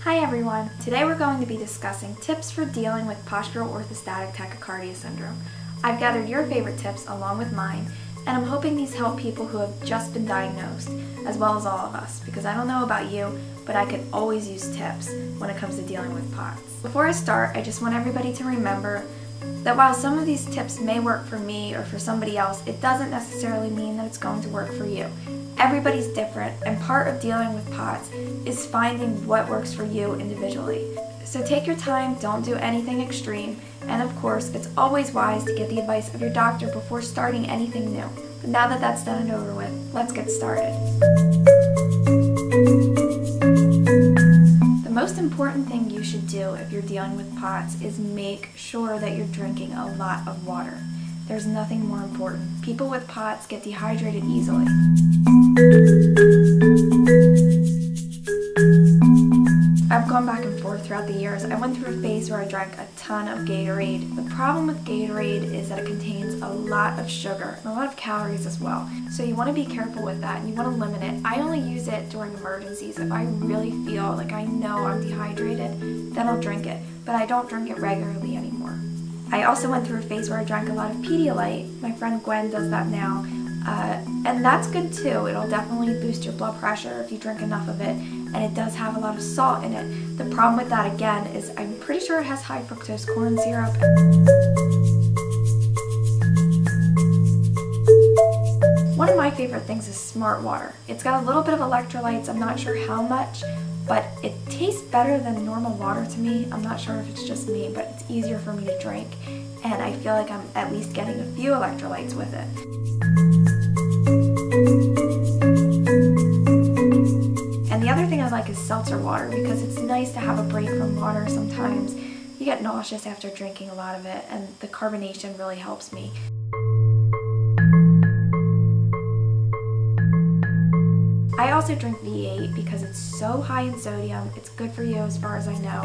Hi everyone! Today we're going to be discussing tips for dealing with postural orthostatic tachycardia syndrome. I've gathered your favorite tips along with mine, and I'm hoping these help people who have just been diagnosed, as well as all of us, because I don't know about you, but I could always use tips when it comes to dealing with POTS. Before I start, I just want everybody to remember that while some of these tips may work for me or for somebody else, it doesn't necessarily mean that it's going to work for you. Everybody's different, and part of dealing with POTS is finding what works for you individually. So take your time, don't do anything extreme, and of course, it's always wise to get the advice of your doctor before starting anything new. But now that that's done and over with, let's get started. The most important thing you should do if you're dealing with POTS is make sure that you're drinking a lot of water. There's nothing more important. People with POTS get dehydrated easily. I've gone back and forth throughout the years. I went through a phase where I drank a ton of Gatorade. The problem with Gatorade is that it contains a lot of sugar and a lot of calories as well. So you want to be careful with that and you want to limit it. I only use it during emergencies. If I really feel like I know I'm dehydrated, then I'll drink it. But I don't drink it regularly anymore. I also went through a phase where I drank a lot of Pedialyte. My friend Gwen does that now. And that's good too. It'll definitely boost your blood pressure if you drink enough of it, and it does have a lot of salt in it. The problem with that again is I'm pretty sure it has high fructose corn syrup. One of my favorite things is Smart Water. It's got a little bit of electrolytes, I'm not sure how much, but it tastes better than normal water to me. I'm not sure if it's just me, but it's easier for me to drink, and I feel like I'm at least getting a few electrolytes with it. And the other thing I like is seltzer water because it's nice to have a break from water. Sometimes you get nauseous after drinking a lot of it, and the carbonation really helps me. I also drink V8 because it's so high in sodium. It's good for you as far as I know,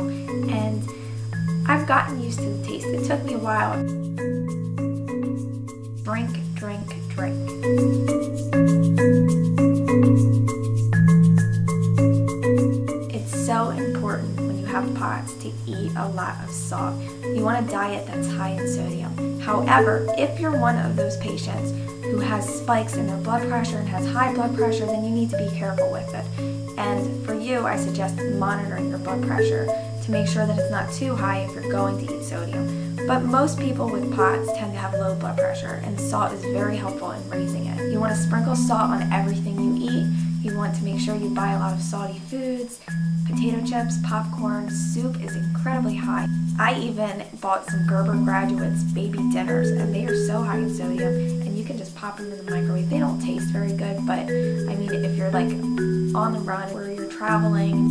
and I've gotten used to the taste. It took me a while. Drink, drink, drink. It's so important when you have POTS to eat a lot of salt. You want a diet that's high in sodium. However, if you're one of those patients who has spikes in their blood pressure and has high blood pressure, then you need to be careful with it. And for you, I suggest monitoring your blood pressure to make sure that it's not too high if you're going to eat sodium. But most people with POTS tend to have low blood pressure, and salt is very helpful in raising it. You want to sprinkle salt on everything you eat. You want to make sure you buy a lot of salty foods. Potato chips, popcorn, soup is incredibly high. I even bought some Gerber Graduates baby dinners, and they are so high in sodium, and you can just pop them in the microwave. They don't taste very good, but I mean, if you're like on the run or you're traveling,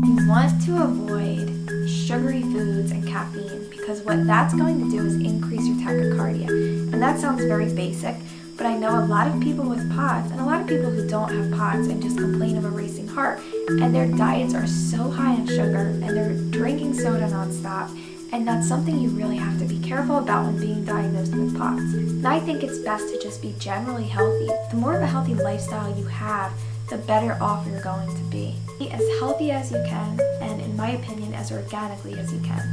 you want to avoid sugary foods and caffeine, because what that's going to do is increase your tachycardia. And that sounds very basic, but I know a lot of people with POTS and a lot of people who don't have POTS and just complain of a racing heart, and their diets are so high in sugar and they're drinking soda nonstop, and that's something you really have to be careful about when being diagnosed with POTS. And I think it's best to just be generally healthy. The more of a healthy lifestyle you have, the better off you're going to be. Eat as healthy as you can, and in my opinion, as organically as you can.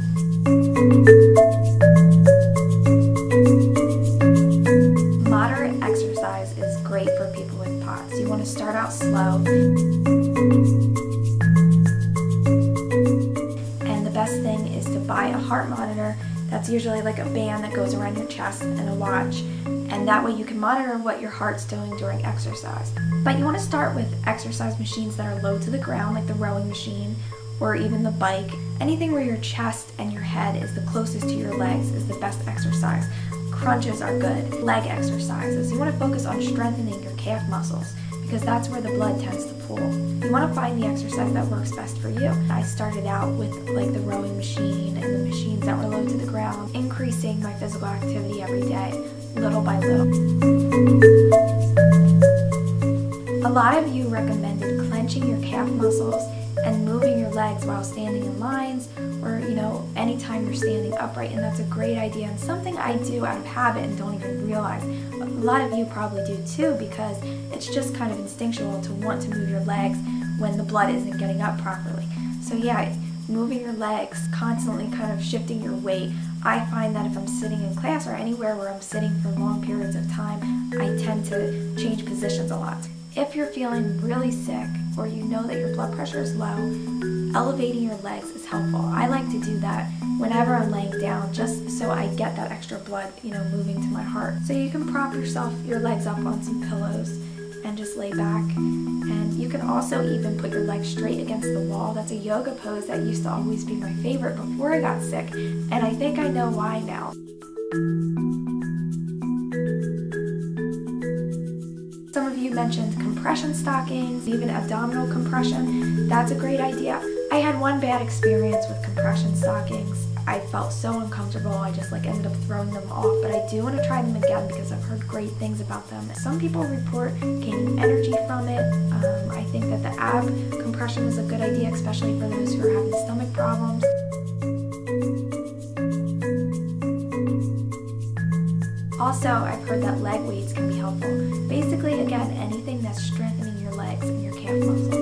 Moderate exercise is great for people with POTS. You want to start out slow. And the best thing is to buy a heart monitor. That's usually like a band that goes around your chest and a watch. And that way you can monitor what your heart's doing during exercise. But you want to start with exercise machines that are low to the ground, like the rowing machine or even the bike. Anything where your chest and your head is the closest to your legs is the best exercise. Crunches are good. Leg exercises. You want to focus on strengthening your calf muscles because that's where the blood tends to pool. You want to find the exercise that works best for you. I started out with like the rowing machine and the machines that were low to the ground, increasing my physical activity every day, little by little. A lot of you recommended clenching your calf muscles and moving your legs while standing in lines, or anytime you're standing upright, and that's a great idea and something I do out of habit and don't even realize. But A lot of you probably do too, because it's just kind of instinctual to want to move your legs when the blood isn't getting up properly. So yeah, moving your legs, constantly kind of shifting your weight. I find that if I'm sitting in class or anywhere where I'm sitting for long periods of time, I tend to change positions a lot. If you're feeling really sick or you know that your blood pressure is low, elevating your legs is helpful. I like to do that whenever I'm laying down, just so I get that extra blood, moving to my heart. So you can prop your legs up on some pillows and just lay back. And you can also even put your legs straight against the wall. That's a yoga pose that used to always be my favorite before I got sick, and I think I know why now. Some of you mentioned compression stockings, even abdominal compression. That's a great idea. I had one bad experience with compression stockings. I felt so uncomfortable, I just ended up throwing them off, but I do want to try them again because I've heard great things about them. Some people report gaining energy from it. I think that the ab compression is a good idea, especially for those who are having stomach problems. Also, I've heard that leg weights can be helpful. Basically, again, anything that's strengthening your legs and your calf muscles.